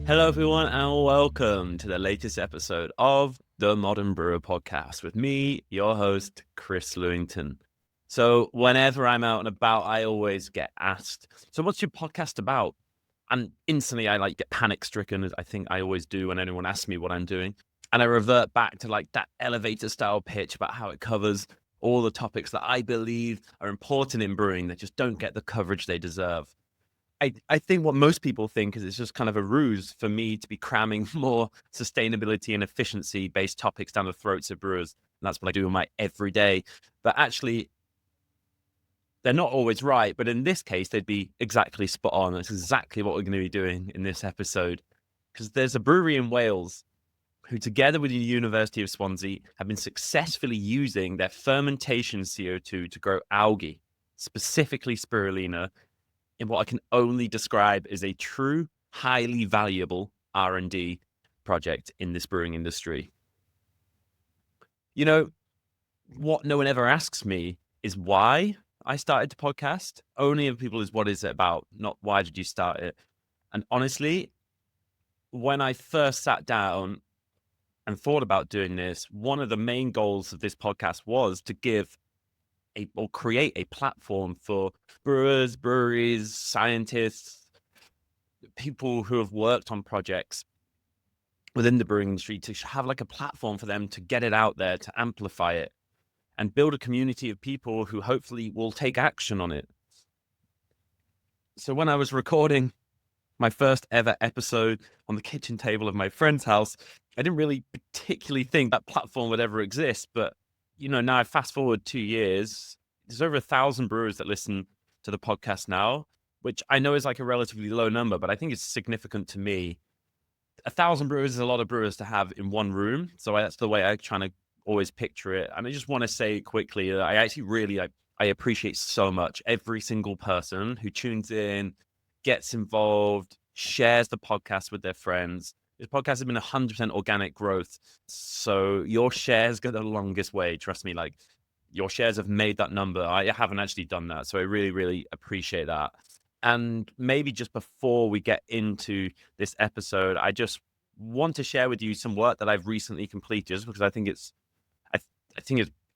Hello, everyone, and welcome to the latest episode of the Modern Brewer podcast with me, your host, Chris Lewington. So, whenever I'm out and about, I always get asked, "So, what's your podcast about?" And instantly, I get panic stricken, as I think I always do when anyone asks me what I'm doing, and I revert back to that elevator style pitch about how it covers all the topics that I believe are important in brewing that just don't get the coverage they deserve. I think what most people think is it's just kind of a ruse for me to be cramming more sustainability and efficiency based topics down the throats of brewers. And that's what I do in my everyday. But actually, they're not always right. But in this case, they'd be exactly spot on. That's exactly what we're going to be doing in this episode. Because there's a brewery in Wales who, together with the University of Swansea, have been successfully using their fermentation CO2 to grow algae, specifically spirulina, in what I can only describe as a true, highly valuable R&D project in this brewing industry. You know, what no one ever asks me is why I started the podcast. Only of people is what is it about, not why did you start it? And honestly, when I first sat down and thought about doing this, one of the main goals of this podcast was to create a platform for brewers, breweries, scientists, people who have worked on projects within the brewing industry to have a platform for them to get it out there, to amplify it and build a community of people who hopefully will take action on it. So when I was recording my first ever episode on the kitchen table of my friend's house, I didn't really particularly think that platform would ever exist. But, now I fast forward 2 years, there's over 1,000 brewers that listen to the podcast now, which I know is a relatively low number, but I think it's significant to me. 1,000 brewers is a lot of brewers to have in one room. So that's the way I try to always picture it. And I just want to say quickly that I actually really, I appreciate so much every single person who tunes in, gets involved, shares the podcast with their friends. This podcast has been 100% organic growth. So your shares go the longest way. Trust me, your shares have made that number. I haven't actually done that. So I really, really appreciate that. And maybe just before we get into this episode, I just want to share with you some work that I've recently completed, just because I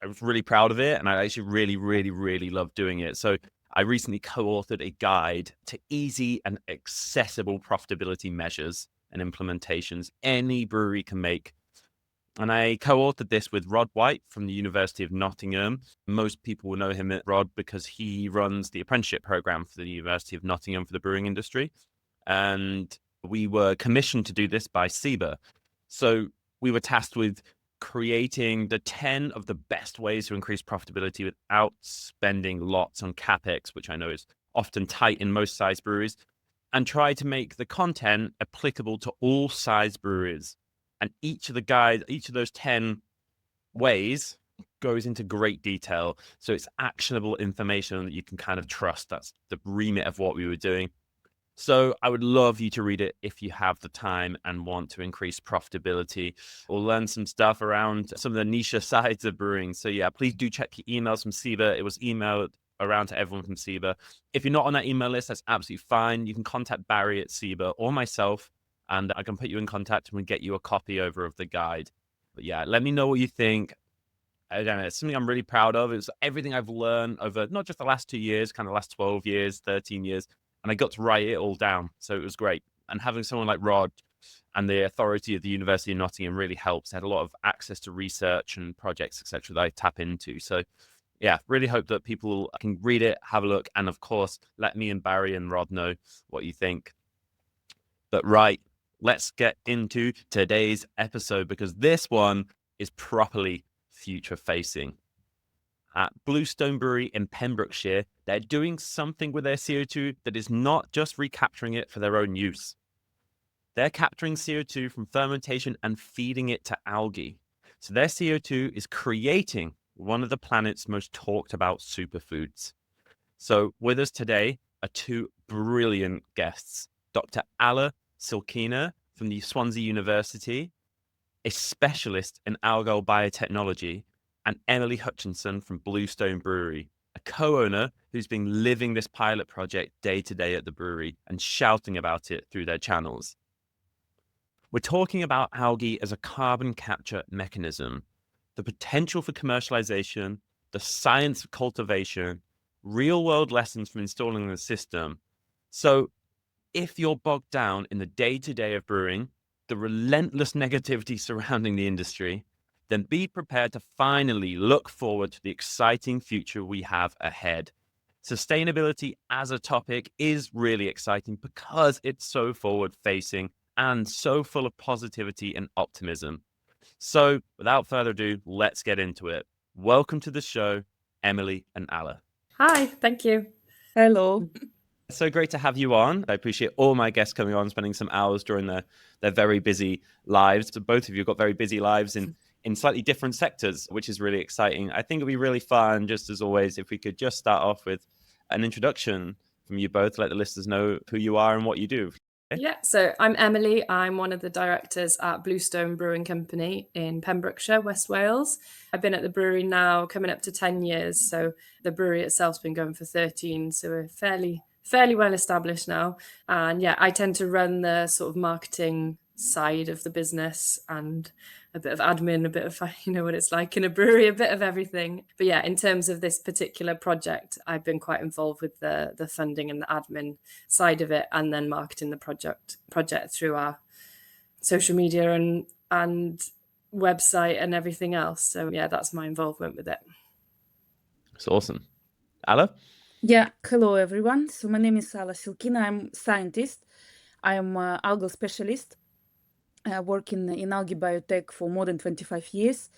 was really proud of it, and I actually really, really, really love doing it. So I recently co-authored a guide to easy and accessible profitability measures and implementations any brewery can make. And I co-authored this with Rod White from the University of Nottingham. Most people will know him at Rod because he runs the apprenticeship program for the University of Nottingham for the brewing industry. And we were commissioned to do this by SIBA. So we were tasked with creating the 10 of the best ways to increase profitability without spending lots on CapEx, which I know is often tight in most size breweries, and try to make the content applicable to all size breweries. And each of those 10 ways goes into great detail. So it's actionable information that you can kind of trust. That's the remit of what we were doing. So I would love you to read it if you have the time and want to increase profitability or learn some stuff around some of the niche sides of brewing. So yeah, please do check your emails from SIBA. It was emailed around to everyone from SIBA. If you're not on that email list, that's absolutely fine. You can contact Barry at SIBA or myself, and I can put you in contact and get you a copy over of the guide. But yeah, let me know what you think. Again, it's something I'm really proud of. It's everything I've learned over not just the last 2 years, kind of last 12 years, 13 years. And I got to write it all down. So it was great. And having someone like Rod and the authority of the University of Nottingham really helps. I had a lot of access to research and projects, etc., that I tap into. So yeah, really hope that people can read it, have a look, and of course, let me and Barry and Rod know what you think. But right, let's get into today's episode, because this one is properly future facing. At Bluestone Brewery in Pembrokeshire, they're doing something with their CO2 that is not just recapturing it for their own use. They're capturing CO2 from fermentation and feeding it to algae. So their CO2 is creating one of the planet's most talked about superfoods. So with us today are two brilliant guests, Dr. Alla Silkina from the Swansea University, a specialist in algal biotechnology, and Emily Hutchinson from Bluestone Brewery, a co-owner who's been living this pilot project day to day at the brewery and shouting about it through their channels. We're talking about algae as a carbon capture mechanism, the potential for commercialization, the science of cultivation, real world lessons from installing the system. So, if you're bogged down in the day to day of brewing, the relentless negativity surrounding the industry, then be prepared to finally look forward to the exciting future we have ahead. Sustainability as a topic is really exciting because it's so forward facing and so full of positivity and optimism. So, without further ado, let's get into it. Welcome to the show, Emily and Alla. Hi, thank you. Hello. So great to have you on. I appreciate all my guests coming on, spending some hours during their very busy lives. So both of you have got very busy lives in slightly different sectors, which is really exciting. I think it'd be really fun, just as always, if we could just start off with an introduction from you both, let the listeners know who you are and what you do. Yeah, so I'm Emily. I'm one of the directors at Bluestone Brewing Company in Pembrokeshire, West Wales. I've been at the brewery now coming up to 10 years. So the brewery itself's been going for 13. So we're fairly well established now. And yeah, I tend to run the sort of marketing side of the business and a bit of admin, a bit of, you know what it's like in a brewery, a bit of everything. But yeah, in terms of this particular project, I've been quite involved with the funding and the admin side of it, and then marketing the project through our social media and website and everything else. So yeah, that's my involvement with it. It's awesome. Alla? Yeah, hello everyone. So my name is Alla Silkina. I'm a scientist. I'm an algal specialist. I work in algae biotech for more than 25 years.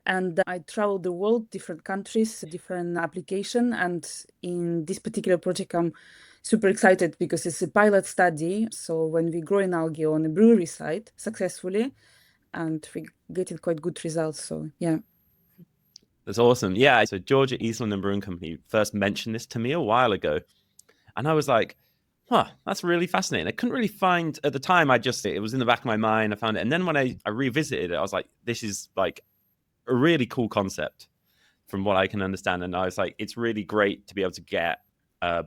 And I travel the world, different countries, different application. And in this particular project, I'm super excited because it's a pilot study. So when we grow in algae on a brewery site successfully, and we getting quite good results. So yeah. That's awesome. Yeah. So Georgia Eastland and Brewing Company first mentioned this to me a while ago. And I was like, that's really fascinating. I couldn't really find at the time. It was in the back of my mind. I found it. And then when I revisited it, I was like, this is like a really cool concept from what I can understand. And I was like, it's really great to be able to get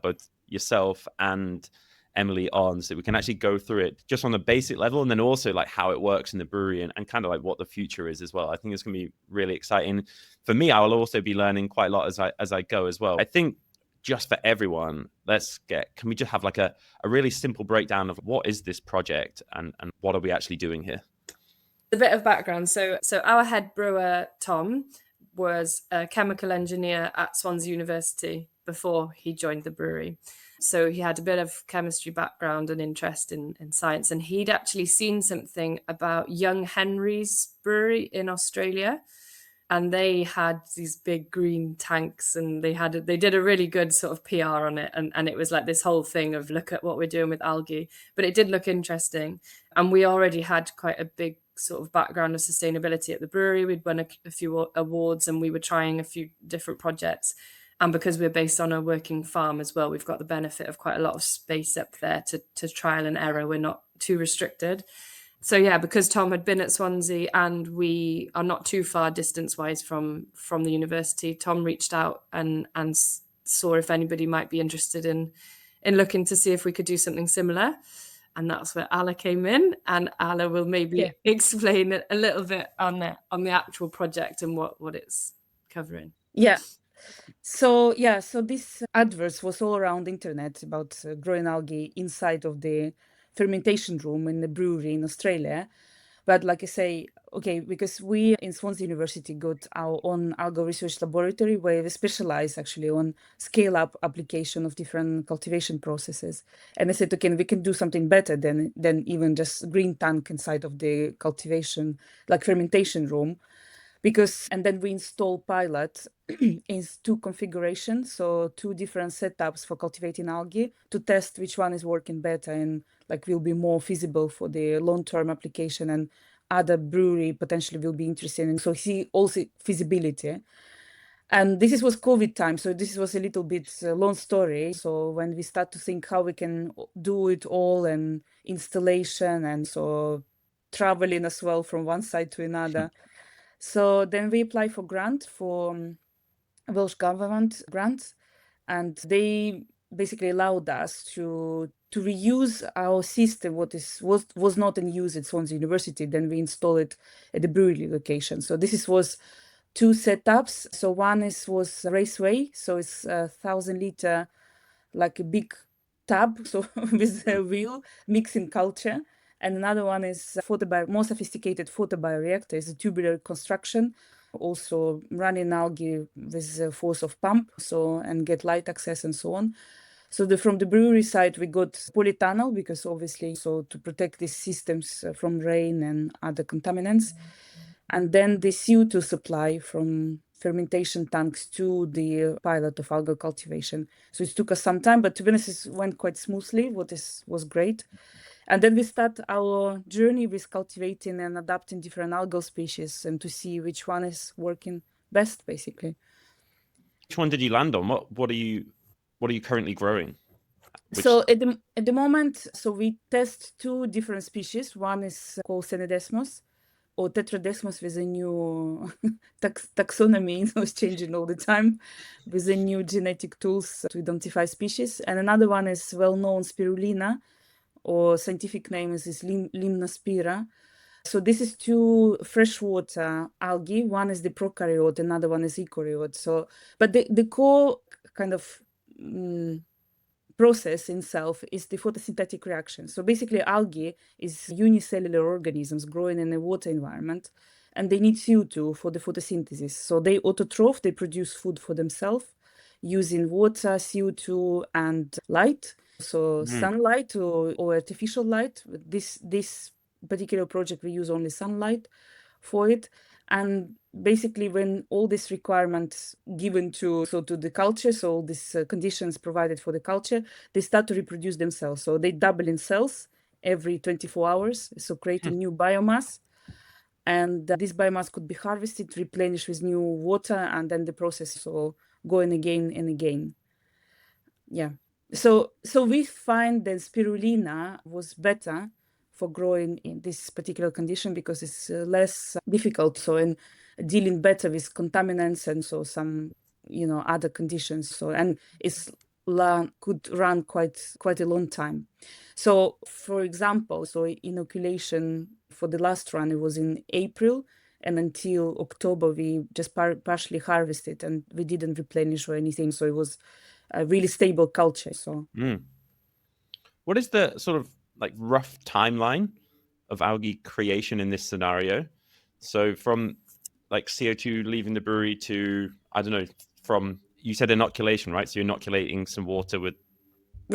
both yourself and Emily on so we can actually go through it just on a basic level, and then also like how it works in the brewery and kind of like what the future is as well. I think it's going to be really exciting. For me, I will also be learning quite a lot as I go as well. I think just for everyone, can we just have like a really simple breakdown of what is this project and what are we actually doing here? A bit of background. So our head brewer, Tom, was a chemical engineer at Swansea University before he joined the brewery. So he had a bit of chemistry background and interest in science. And he'd actually seen something about Young Henry's brewery in Australia. And they had these big green tanks, and they did a really good sort of PR on it. And it was like this whole thing of look at what we're doing with algae. But it did look interesting. And we already had quite a big sort of background of sustainability at the brewery. We'd won a few awards, and we were trying a few different projects. And because we're based on a working farm as well, we've got the benefit of quite a lot of space up there to trial and error. We're not too restricted. So yeah, because Tom had been at Swansea and we are not too far distance wise from the university, Tom reached out and saw if anybody might be interested in looking to see if we could do something similar. And that's where Alla came in, and Alla will maybe explain a little bit on the actual project and what it's covering. Yeah. So this adverts was all around the internet about growing algae inside of the fermentation room in the brewery in Australia. But like I say, okay, because we in Swansea University got our own algal research laboratory where we specialize actually on scale up application of different cultivation processes. And I said, okay, we can do something better than even just green tank inside of the cultivation, like fermentation room. And then we install pilot in two configurations, so two different setups for cultivating algae to test which one is working better and like will be more feasible for the long-term application, and other brewery potentially will be interested in. So see also feasibility. And this was COVID time, so this was a little bit long story. So when we start to think how we can do it all, and installation, and so traveling as well from one side to another. So then we applied for grant for Welsh government grant, and they basically allowed us to to reuse our system, was not in use at Swansea University. Then we install it at the brewery location. So was two setups. So one was Raceway, so it's 1,000 liter, like a big tub, so with a wheel mixing culture. And another one is more sophisticated photobioreactor. It's a tubular construction, also running algae with the force of pump, so and get light access and so on. So from the brewery side, we got polytunnel because obviously, so to protect these systems from rain and other contaminants. And then the CO2 supply from fermentation tanks to the pilot of algal cultivation. So it took us some time, but to be honest, it went quite smoothly, was great. And then we start our journey with cultivating and adapting different algal species and to see which one is working best, basically. Which one did you land on? What are you currently growing? So at the moment, so we test two different species. One is called Senedesmos, or Tetradesmos, with a new taxonomy. It was changing all the time with the new genetic tools to identify species. And another one is well-known Spirulina, or scientific name is Limnospira. So this is two freshwater algae. One is the prokaryote, another one is eukaryote. So, but the core kind of process itself is the photosynthetic reaction. So basically, algae is unicellular organisms growing in a water environment, and they need CO2 for the photosynthesis. So they autotroph, they produce food for themselves using water, CO2, and light. So sunlight or artificial light. This particular project, we use only sunlight for it. And basically, when all these requirements given to the culture, so all these conditions provided for the culture, they start to reproduce themselves. So they double in cells every 24 hours, so creating new biomass. And this biomass could be harvested, replenished with new water, and then the process so going again and again. Yeah. So we find that spirulina was better for growing in this particular condition because it's less difficult. So in dealing better with contaminants and so some other conditions. So and could run quite a long time. So for example, so inoculation for the last run, it was in April, and until October we just partially harvested and we didn't replenish or anything. So it was a really stable culture. So what is the sort of like rough timeline of algae creation in this scenario? So from like CO2 leaving the brewery to, I don't know, from, you said inoculation, right? So you're inoculating some water with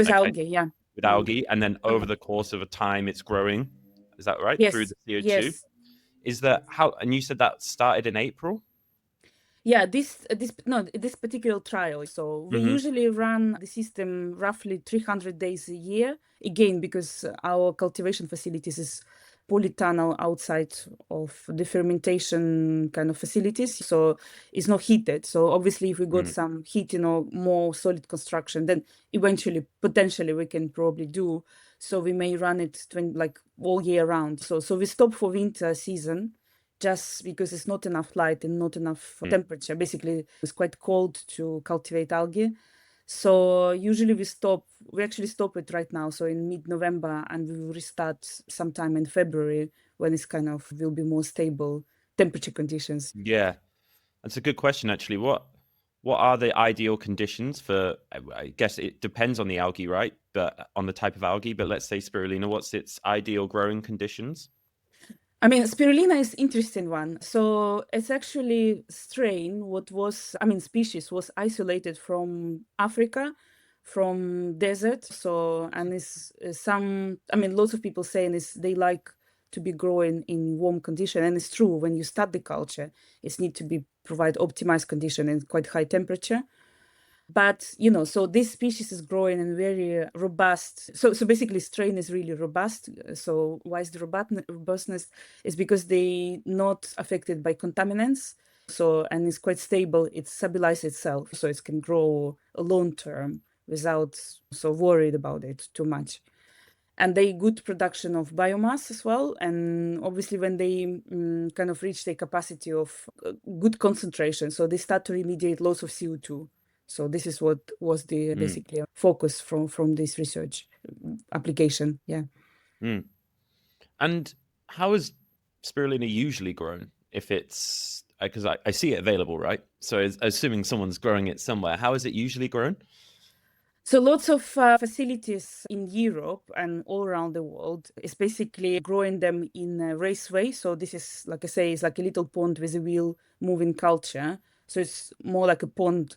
algae, yeah. with algae, and then over the course of a time it's growing. Is that right? Through Yes, the CO2? yes. Is that how, and you said that started in April? Yeah, this particular trial. So we usually run the system roughly 300 days a year. Again, because our cultivation facilities is polytunnel outside of the fermentation kind of facilities, so it's not heated. So obviously, if we got some heating or more solid construction, then eventually, potentially, we can probably do. So we may run it like all year round. So we stop for winter season just because it's not enough light and not enough temperature. Basically, it's quite cold to cultivate algae. So usually we actually stop it right now. So in mid-November, and we will restart sometime in February when it's kind of will be more stable temperature conditions. Yeah, that's a good question, actually. What are the ideal conditions for, I guess it depends on the algae, right? But on the type of algae, but let's say spirulina, what's its ideal growing conditions? I mean, spirulina is interesting one. So it's actually species was isolated from Africa, from desert. So, and it's lots of people saying they like to be growing in warm condition. And it's true, when you start the culture, it's need to be provide optimized condition and quite high temperature. But so this species is growing in very robust. So basically, strain is really robust. So why is the robustness? Is because they not affected by contaminants. So and it's quite stable. It stabilizes itself, so it can grow a long term without so worried about it too much. And they good production of biomass as well. And obviously, when they kind of reach the capacity of good concentration, so they start to remediate lots of CO2. So this is what was the Mm. basically focus from this research application. Yeah. Mm. And how is spirulina usually grown? If it's because I see it available, right? So assuming someone's growing it somewhere, how is it usually grown? So lots of facilities in Europe and all around the world is basically growing them in a raceway. So this is, like I say, it's like a little pond with a wheel moving culture. So it's more like a pond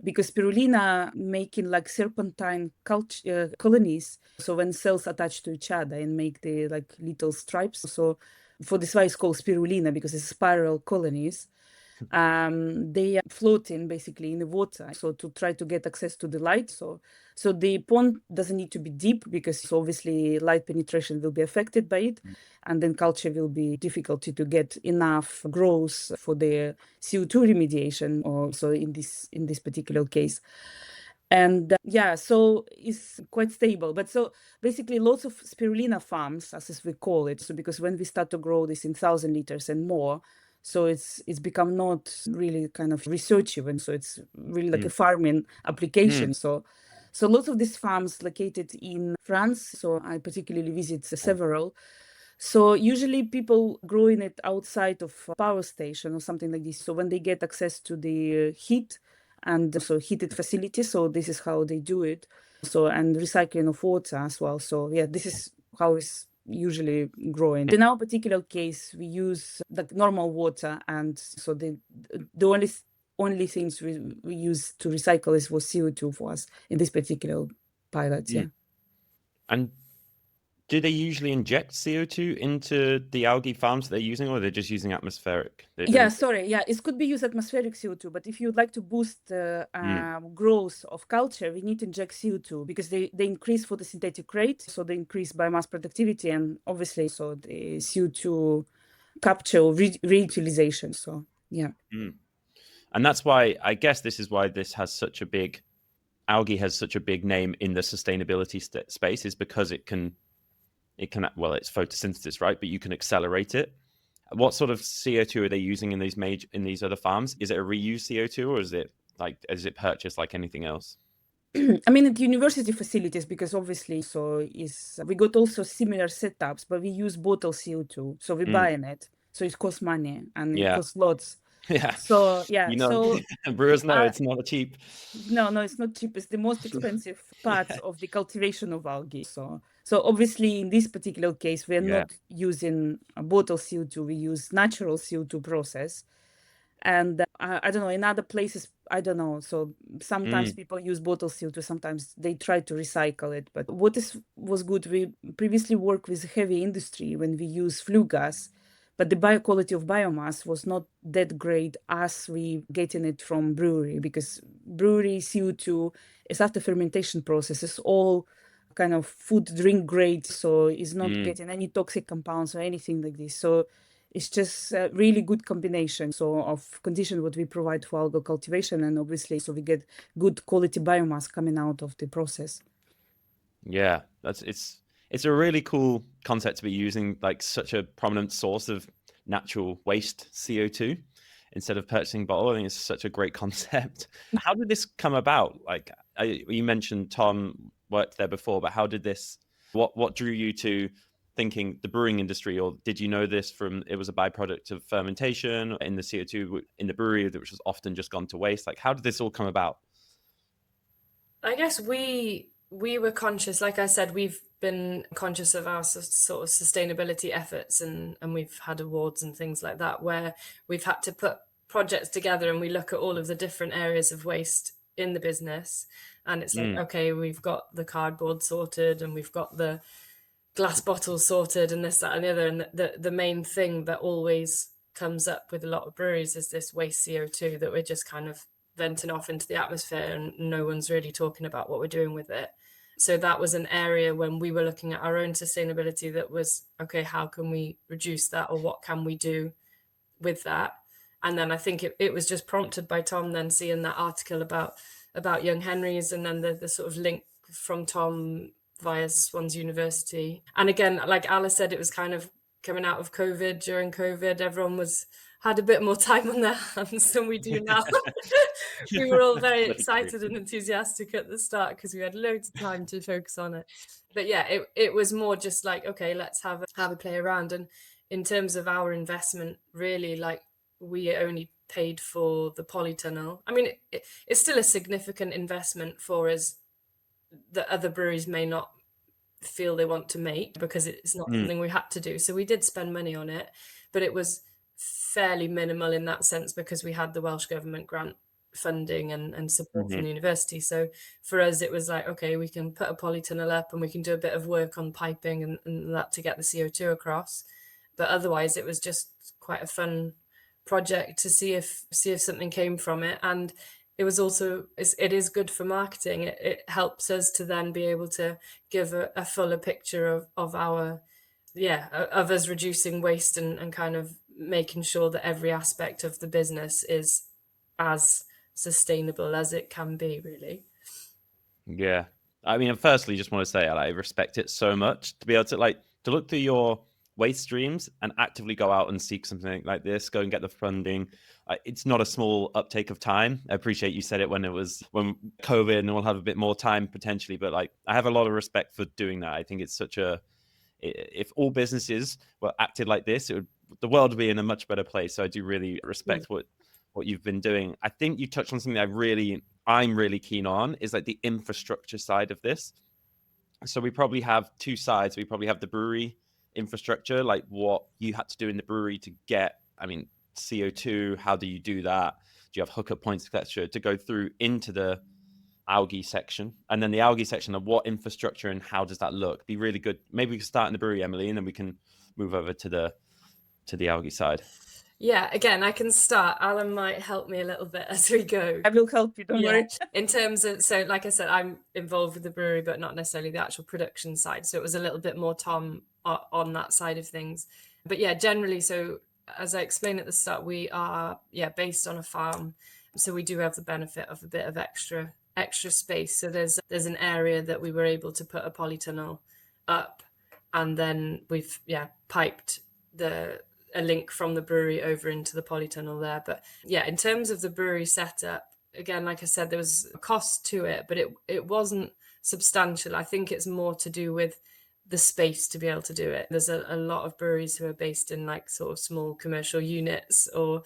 because spirulina making like serpentine colonies. So when cells attach to each other and make the like little stripes. So for this why it's called spirulina because it's spiral colonies. They are floating basically in the water so to try to get access to the light. So the pond doesn't need to be deep because obviously light penetration will be affected by it, and then culture will be difficulty to get enough growth for the CO2 remediation or so in this particular case. And yeah, so it's quite stable. But so basically lots of spirulina farms, as we call it. So because when we start to grow this in 1,000 liters and more, so it's become not really kind of research even. So it's really like a Mm. farming application. Mm. So lots of these farms located in France. So I particularly visit several. So usually people growing it outside of a power station or something like this. So when they get access to the heat and so heated facilities, so this is how they do it. So and recycling of water as well. So yeah, this is how it's usually growing. In our particular case, we use the normal water, and so the only things we use to recycle is was CO2 for us in this particular pilot. Yeah. Mm. And do they usually inject CO2 into the algae farms they're using, or they're just using atmospheric? They Yeah, don't. sorry. Yeah, it could be used atmospheric CO2, but if you'd like to boost the Mm. growth of culture, we need to inject CO2 because they increase photosynthetic rate, so they increase biomass productivity, and obviously, so the CO2 capture or reutilization. So, yeah. Mm. And that's why I guess this is why this has such a big algae has such a big name in the sustainability space, is because it can well, it's photosynthesis, right? But you can accelerate it. What sort of CO2 are they using in these other farms? Is it a reused CO2, or is it purchased like anything else? I mean, at university facilities, because obviously, so is we got also similar setups, but we use bottle CO2, so we Mm. buy in it, so it costs money and it Yeah. costs lots. Yeah. So yeah, You know, so brewers know I it's not cheap. no, it's not cheap. It's the most expensive part of the cultivation of algae. So obviously in this particular case, we are Yeah. not using a bottle CO2. We use natural CO2 process. And I don't know, in other places, I don't know. So sometimes Mm. people use bottle CO2, sometimes they try to recycle it. But was good, we previously worked with heavy industry when we use flue gas, but the bio quality of biomass was not that great as we getting it from brewery because brewery CO2 is after fermentation process. It's all kind of food drink grade, so it's not Mm. getting any toxic compounds or anything like this. So it's just a really good combination so of condition what we provide for algal cultivation, and obviously so we get good quality biomass coming out of the process. Yeah, it's a really cool concept to be using, like such a prominent source of natural waste CO2 instead of purchasing bottle. I think it's such a great concept. How did this come about? Like you mentioned Tom worked there before, but how did this? What drew you to thinking the brewing industry, or did you know this from it was a byproduct of fermentation in the CO2 in the brewery, which was often just gone to waste? Like, how did this all come about? I guess we were conscious, like I said, we've been conscious of our sort of sustainability efforts, and we've had awards and things like that where we've had to put projects together and we look at all of the different areas of waste in the business, and it's like, Mm. okay, we've got the cardboard sorted and we've got the glass bottles sorted and this, that, and the other. And the main thing that always comes up with a lot of breweries is this waste CO2 that we're just kind of venting off into the atmosphere and no one's really talking about what we're doing with it. So that was an area when we were looking at our own sustainability that was, okay, how can we reduce that, or what can we do with that? And then I think it was just prompted by Tom then seeing that article about Young Henry's, and then the sort of link from Tom via Swans University. And again, like Alice said, it was kind of coming out of COVID. During COVID, everyone had a bit more time on their hands than we do now. We were all very That's true. excited and enthusiastic at the start because we had loads of time to focus on it. But yeah, it was more just like, okay, let's have a play around. And in terms of our investment, really, like, we only paid for the polytunnel. I mean, it's still a significant investment for us that other breweries may not feel they want to make, because it's not Mm, something we had to do. So we did spend money on it, but it was fairly minimal in that sense because we had the Welsh Government grant funding and support from mhm. the university. So for us, it was like, okay, we can put a polytunnel up and we can do a bit of work on piping and that to get the CO2 across. But otherwise, it was just quite a fun project to see if something came from it. And it was also, it is good for marketing. It helps us to then be able to give a fuller picture of our, yeah, of us reducing waste and kind of making sure that every aspect of the business is as sustainable as it can be, really. Yeah. I mean, firstly, just want to say I respect it so much to be able to to look through your waste streams and actively go out and seek something like this, go and get the funding. It's not a small uptake of time. I appreciate you said it when when COVID and we'll have a bit more time potentially, but like I have a lot of respect for doing that. I think it's such a if all businesses were acted like this, the world would be in a much better place. So I do really Mm. respect what you've been doing. I think you touched on something that I'm really keen on is like the infrastructure side of this. So we probably have two sides. We probably have the brewery infrastructure, like what you had to do in the brewery to get, I mean, CO2. How do you do that? Do you have hookup points, etc., to go through into the algae section, and then the algae section of what infrastructure and how does that look? Be really good. Maybe we can start in the brewery, Emily, and then we can move over to the algae side. Yeah, again, I can start. Alan might help me a little bit as we go. I will help you, don't Yeah, worry. in terms of, so like I said, I'm involved with the brewery, but not necessarily the actual production side. So it was a little bit more Tom on that side of things. But yeah, generally, so as I explained at the start, we are, yeah, based on a farm. So we do have the benefit of a bit of extra space. So there's an area that we were able to put a polytunnel up, and then we've, yeah, piped a link from the brewery over into the polytunnel there. But yeah, in terms of the brewery setup, again, like I said, there was a cost to it, but it wasn't substantial. I think it's more to do with the space to be able to do it. There's a lot of breweries who are based in like sort of small commercial units, or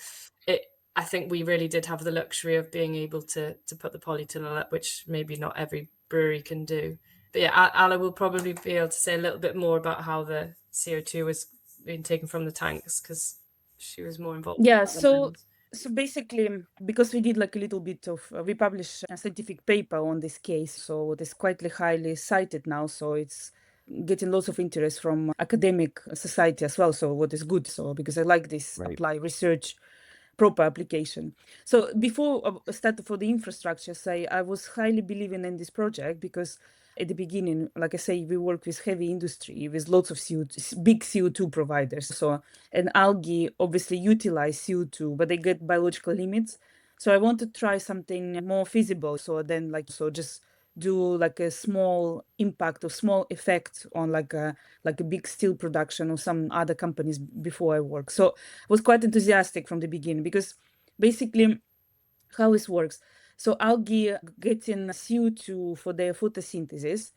it. I think we really did have the luxury of being able to put the polytunnel up, which maybe not every brewery can do. But yeah, Alla will probably be able to say a little bit more about how the CO2 was being taken from the tanks, because she was more involved Yeah, with that than so basically, because we did like a little bit of, we published a scientific paper on this case, so it is quite highly cited now. So it's getting lots of interest from academic society as well. So what is good. So because I like this Right. apply research proper application. So before I start for the infrastructure, say I was highly believing in this project because at the beginning, like I say, we work with heavy industry with lots of CO2, big CO2 providers. So and algae obviously utilize CO2, but they get biological limits. So I want to try something more feasible. So then so just do like a small impact or small effect on like a big steel production or some other companies before I work. So I was quite enthusiastic from the beginning because basically how this works. So algae getting CO2 for their photosynthesis,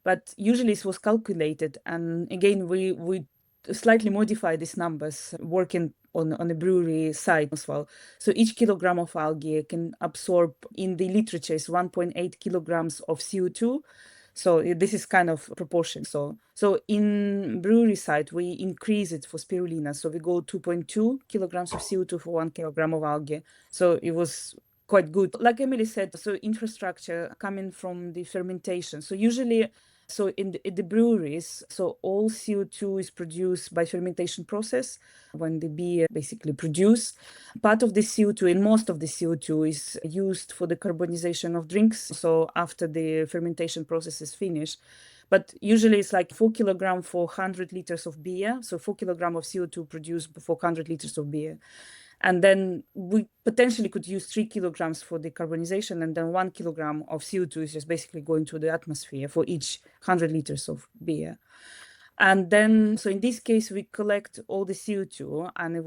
but usually it was calculated. And again, we slightly modify these numbers working on a brewery side as well. So each kilogram of algae can absorb in the literature is 1.8 kilograms of CO2. So this is kind of proportion. So in brewery side, we increase it for spirulina. So we go 2.2 kilograms of CO2 for 1 kilogram of algae. So it was quite good. Like Emily said, so infrastructure coming from the fermentation. So usually, so in the breweries, so all CO2 is produced by fermentation process when the beer basically produce. Part of the CO2 and most of the CO2 is used for the carbonization of drinks. So after the fermentation process is finished, but usually it's like 4 kilogram for 100 liters of beer. So 4 kilogram of CO2 produced for 100 liters of beer. And then we potentially could use 3 kilograms for decarbonization, and then 1 kilogram of CO2 is just basically going to the atmosphere for each 100 liters of beer. And then, so in this case, we collect all the CO2, and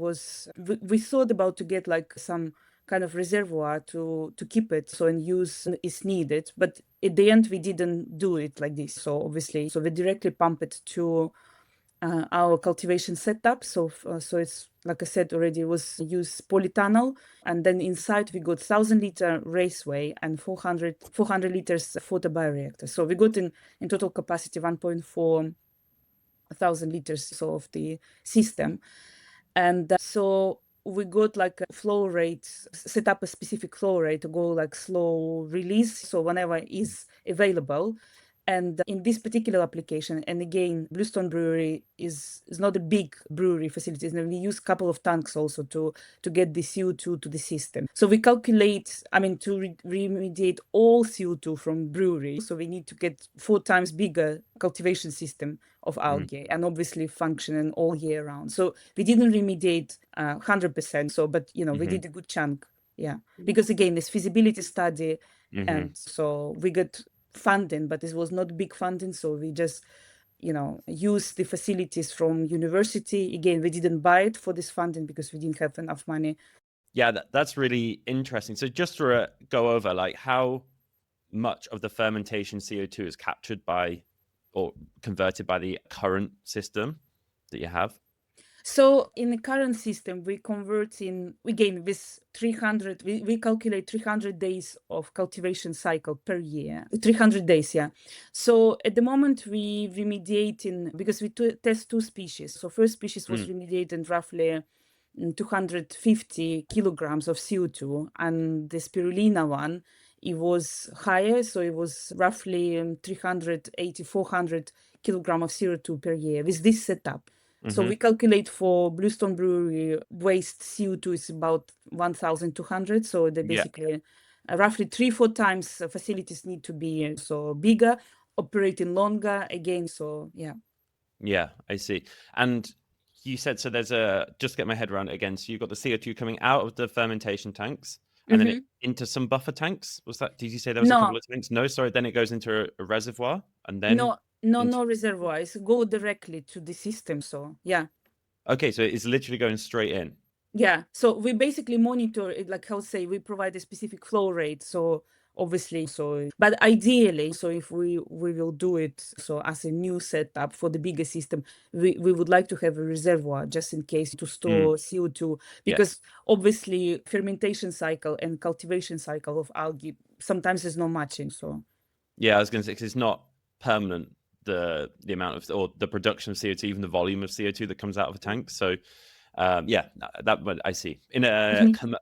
we thought about to get like some kind of reservoir to keep it, so and use is needed. But at the end, we didn't do it like this. So obviously, so we directly pump it to our cultivation setup. So it's like I said already, it was use polytunnel, and then inside we got 1,000-liter raceway and 400 liters photobioreactor. So we got in total capacity 1.4 thousand liters so of the system. And so we got like a flow rate, set up a specific flow rate to go like slow release, so whenever is available. And in this particular application, and again, Bluestone Brewery is not a big brewery facility. And we use a couple of tanks also to get the CO2 to the system. So we calculate, I mean, to remediate all CO2 from brewery. So we need to get 4 times bigger cultivation system of algae, and obviously functioning all year round. So we didn't remediate 100%. So, but we did a good chunk. Yeah, because again, this feasibility study, and so we got funding, but this was not big funding. So we just, use the facilities from university. Again, we didn't buy it for this funding because we didn't have enough money. Yeah, that's really interesting. So just to go over, like, how much of the fermentation CO2 is captured by or converted by the current system that you have? So in the current system, we convert again, with 300, we calculate 300 days of cultivation cycle per year, 300 days, yeah. So at the moment we remediating, because we test 2 species. So first species was remediating roughly 250 kilograms of CO2, and the spirulina one, it was higher, so it was roughly 380, 400 kilograms of CO2 per year with this setup. So we calculate for Bluestone Brewery waste CO2 is about 1,200. So they basically roughly 3-4 times facilities need to be so bigger, operating longer again. So yeah. Yeah, I see. And you said, so there's just to get my head around it again. So you've got the CO2 coming out of the fermentation tanks and then into some buffer tanks. Did you say there was a couple No, of tanks? No, sorry. Then it goes into a reservoir and then no reservoirs go directly to the system. So yeah. Okay, so it's literally going straight in. Yeah, so we basically monitor it, like how say we provide a specific flow rate. So obviously, but ideally, so if we will do it so as a new setup for the bigger system, we would like to have a reservoir just in case to store CO2, because obviously fermentation cycle and cultivation cycle of algae sometimes there's no matching. So yeah, I was going to say, because it's not permanent, the amount of, or the production of CO2, even the volume of CO2 that comes out of a tank. So yeah, that I see. In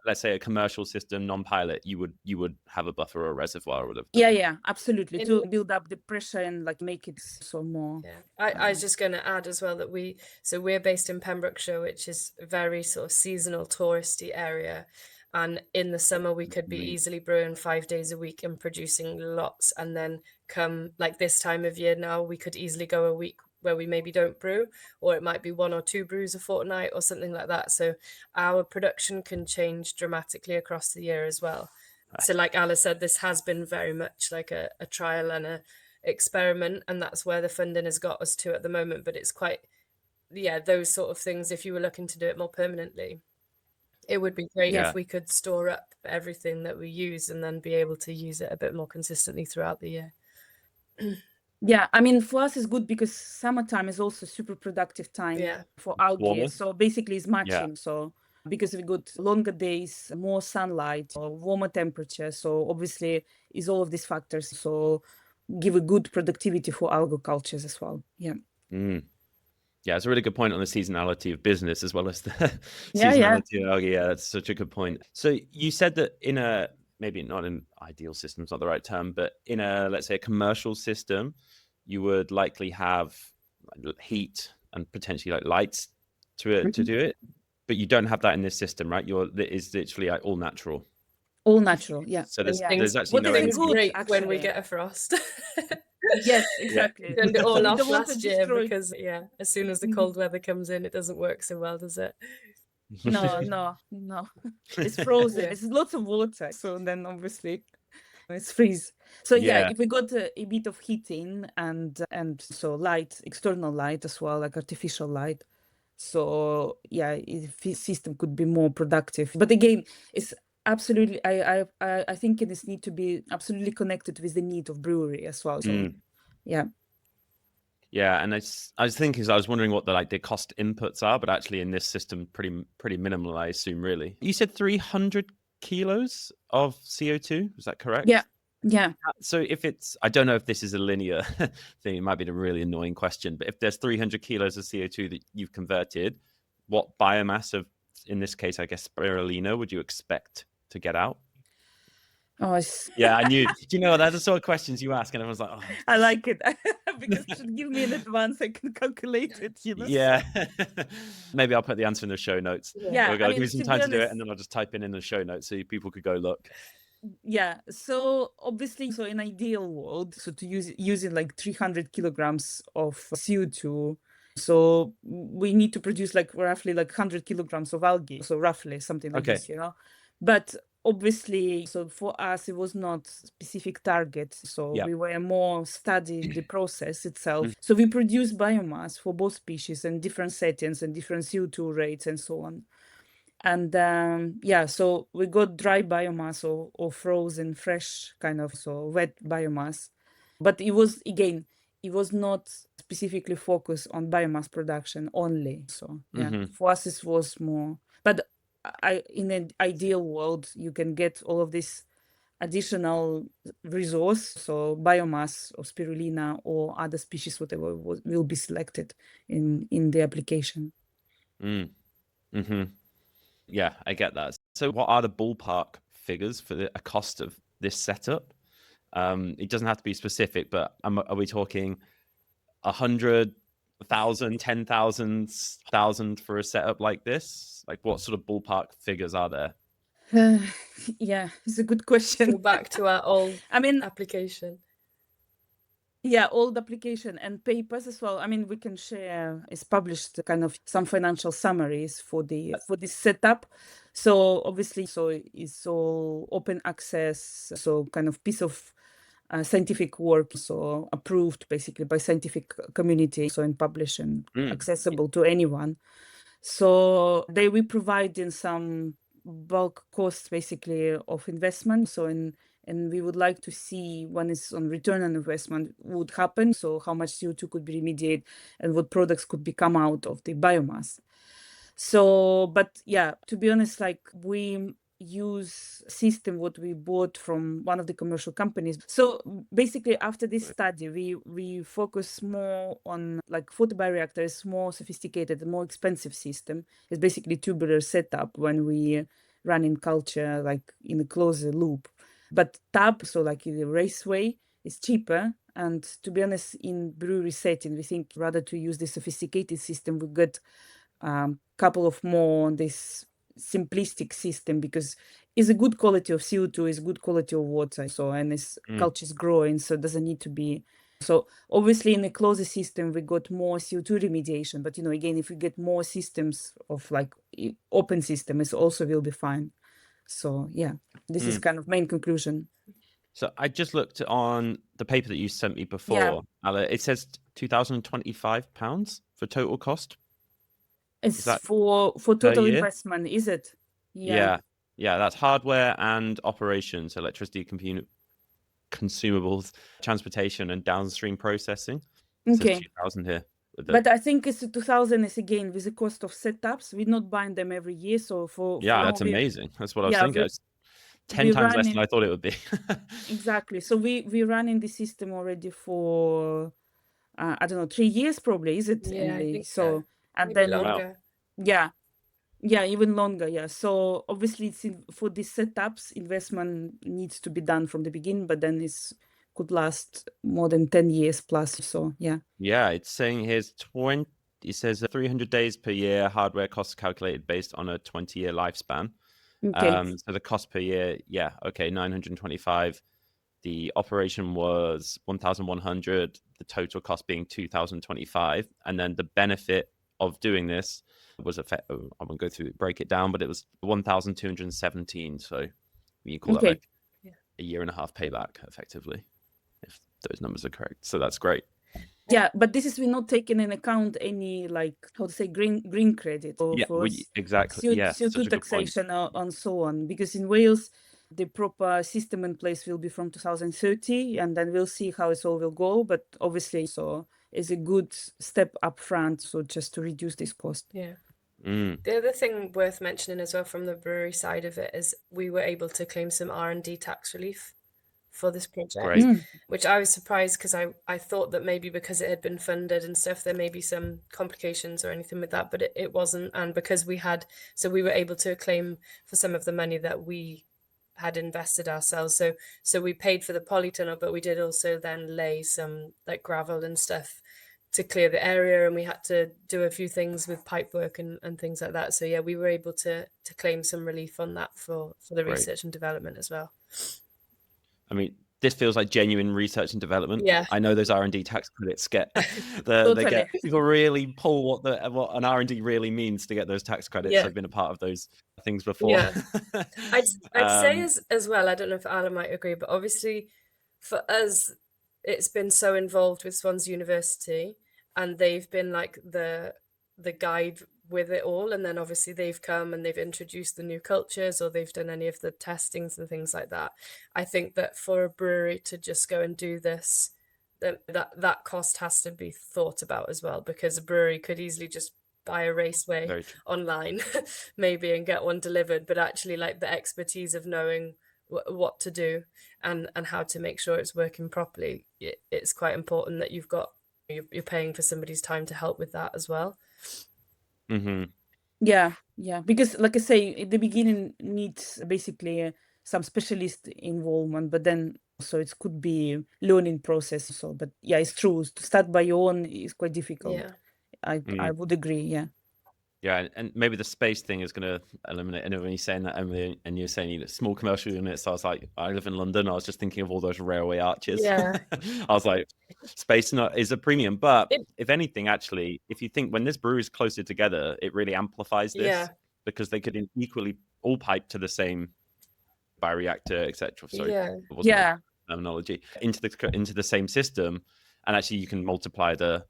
let's say a commercial system, non-pilot, you would have a buffer or a reservoir or whatever. Yeah, absolutely, to build up the pressure and like make it so more. Yeah, I was just going to add as well that we're based in Pembrokeshire, which is a very sort of seasonal touristy area. And in the summer, we could be easily brewing 5 days a week and producing lots. And then come like this time of year now, we could easily go a week where we maybe don't brew, or it might be 1 or 2 brews a fortnight or something like that. So our production can change dramatically across the year as well. So like Alla said, this has been very much like a trial and a experiment, and that's where the funding has got us to at the moment. But it's quite, those sort of things, if you were looking to do it more permanently, it would be great if we could store up everything that we use and then be able to use it a bit more consistently throughout the year. Yeah, I mean, for us it's good because summertime is also super productive time for algae. Warmer. So basically it's matching. So because we got longer days, more sunlight, or warmer temperature. So obviously is all of these factors. So give a good productivity for algal cultures as well. Yeah. Yeah, it's a really good point on the seasonality of business as well as the seasonality of algae. Yeah, that's such a good point. So you said that in a, maybe not an ideal system, it's not the right term, but in a, let's say, a commercial system, you would likely have heat and potentially like lights to do it, but you don't have that in this system, right? It's literally like all natural. All natural, yeah. So there's actually what no is good break actually when we get a frost. Yes, exactly. Turned it all We off don't want to last year destroy. because as soon as the cold weather comes in, it doesn't work so well, does it? No. It's frozen. It's lots of water. So then obviously It's freeze. So yeah, Yeah. if we got a bit of heating and so light, external light as well, like artificial light. So yeah, if the system could be more productive. But again, it's absolutely I think this need to be absolutely connected with the need of brewery as well. So Mm. yeah. Yeah, and I was thinking, I was wondering what the cost inputs are, but actually in this system, pretty minimal, I assume. Really, you said 300 kilos of CO2. Is that Yeah. correct? Yeah. So if it's, I don't know if this is a linear thing. It might be a really annoying question, but if there's 300 kilos of CO2 that you've converted, what biomass of, in this case, I guess spirulina, would you expect to get out? Oh, it's, Yeah, I knew. Do you know that's the sort of questions you ask, and everyone's like, I like it oh. because it should give me in advance. I can calculate it, you know. Yeah. Maybe I'll put the answer in the show notes. Yeah. Yeah, I I'll give you mean, some to be time to do it, honest, and then I'll just type in the show notes so people could go look. yeah. So obviously, so in ideal world, so to use using like 300 kilograms of CO2, so we need to produce like roughly like 100 kilograms of algae. So roughly something like Okay. this, you know. But obviously, so for us, it was not specific target. So Yeah. we were more studying the process itself. Mm. So we produce biomass for both species and different settings and different CO2 rates and so on. And yeah, so we got dry biomass or frozen fresh kind of, so wet biomass. But it was, again, it was not specifically focused on biomass production only. So yeah, Hmm. for us it was more. But in an ideal world, you can get all of this additional resource, so biomass or spirulina or other species, whatever will be selected in the application. Mm. Hmm. Yeah, I get that. So, what are the ballpark figures for a cost of this setup? It doesn't have to be specific, but are we talking 100,000, 10,000, 1,000 for a setup like this? Like, what sort of ballpark figures are there? Uh, yeah, it's a good question. Still back to our old I mean, application. yeah, old application and papers as well. I mean, we can share. It's published kind of some financial summaries for this setup. So obviously, so it's all open access. So kind of piece of scientific work, so approved basically by scientific community. So and published and Mm. accessible to anyone. So they will provide in some bulk costs basically of investment. So and we would like to see when it's on return on investment would happen. So how much CO2 could be remediated and what products could become out of the biomass. So, but yeah, to be honest, like we use system what we bought from one of the commercial companies. So basically after this study, we focus more on like photobioreactor is more sophisticated, more expensive system. It's basically tubular setup when we run in culture like in a closed loop. But tap, so like in the raceway, is cheaper. And to be honest, in brewery setting, we think rather to use the sophisticated system, we get couple of more on this simplistic system because it's a good quality of CO2, is good quality of water. So and its Mm. culture is growing, so it doesn't need to be. So obviously in a closed system we got more CO2 remediation, but you know again if we get more systems of like open system, it also will be fine. So yeah, this is Mm. kind of main conclusion. So I just looked on the paper that you sent me Yeah, before, Alla. It says £2,025 for total cost. Is it's that for per total year? investment, is it? Yeah. Yeah. Yeah, that's hardware and operations, electricity, consumables, transportation, and downstream processing. It says Okay. 2,000 here with the. But I think it's 2000 is again with the cost of setups. We not buying them every year. So for Yeah, now that's amazing. That's what I was yeah, thinking. It's 10 we times less than running I thought it would be. exactly. So we running the system already for I don't know 3 years probably, is it, Yeah, I Emily? think so. So and Maybe then Wow. longer. yeah, yeah, even longer. Yeah. So obviously it's for these setups, investment needs to be done from the beginning, but then it's could last more than 10 years plus. So yeah. Yeah, it's saying here's 20. It says 300 days per year, hardware costs calculated based on a 20-year lifespan. Okay. So the cost per year, yeah, okay, 925. The operation was 1,100, the total cost being 2,025. And then the benefit of doing this was I won't go through break it down, but it was 1,217. So you call that Okay. like Yeah. a year and a half payback effectively, if those numbers are correct. So that's great. Yeah, but this is we're not taking in account any like how to say green credit or Yeah, for exactly. Yeah, CO2 such a good point. taxation and so on. Because in Wales, the proper system in place will be from 2030, and then we'll see how it all will go. But obviously, so is a good step up front, so just to reduce this cost. Yeah. Mm, The other thing worth mentioning as well from the brewery side of it is we were able to claim some R&D tax relief for this project, great. Mm. which I was surprised because I thought that maybe because it had been funded and stuff, there may be some complications or anything with that, but it wasn't. And because we were able to claim for some of the money that we had invested ourselves. So we paid for the polytunnel, but we did also then lay some like gravel and stuff to clear the area, and we had to do a few things with pipe work and things like that. So yeah, we were able to claim some relief on that for the Great. research and development as well. I mean, this feels like genuine research and development. Yeah. I know those R&D tax credits get they Totally. get people really pull what an R&D really means to get those tax credits. Yeah. I've been a part of those things before. Yeah. I'd say um, as well, I don't know if Alla might agree, but obviously for us, it's been so involved with Swansea University, and they've been like the guide with it all. And then obviously they've come and they've introduced the new cultures, or they've done any of the testings and things like that. I think that for a brewery to just go and do this, that cost has to be thought about as well, because a brewery could easily just buy a raceway very true. online maybe and get one delivered, but actually like the expertise of knowing what to do and how to make sure it's working properly, it's quite important that you're paying for somebody's time to help with that as well. Mm-hmm. Yeah, yeah. Because like I say, at the beginning needs basically some specialist involvement, but then so it could be learning process. So, but yeah, it's true. To start by your own is quite difficult. Yeah. I would agree. Yeah. Yeah, and maybe the space thing is going to eliminate. And when you're saying that, Emily, and you're saying small commercial units, I was like, I live in London. I was just thinking of all those railway arches. Yeah. I was like, space is a premium. But It, if anything, actually, if you think when this brewery is closer together, it really amplifies this yeah. because they could equally all pipe to the same bioreactor, etc. Sorry, Yeah. it wasn't Yeah. terminology into the same system, and actually you can multiply the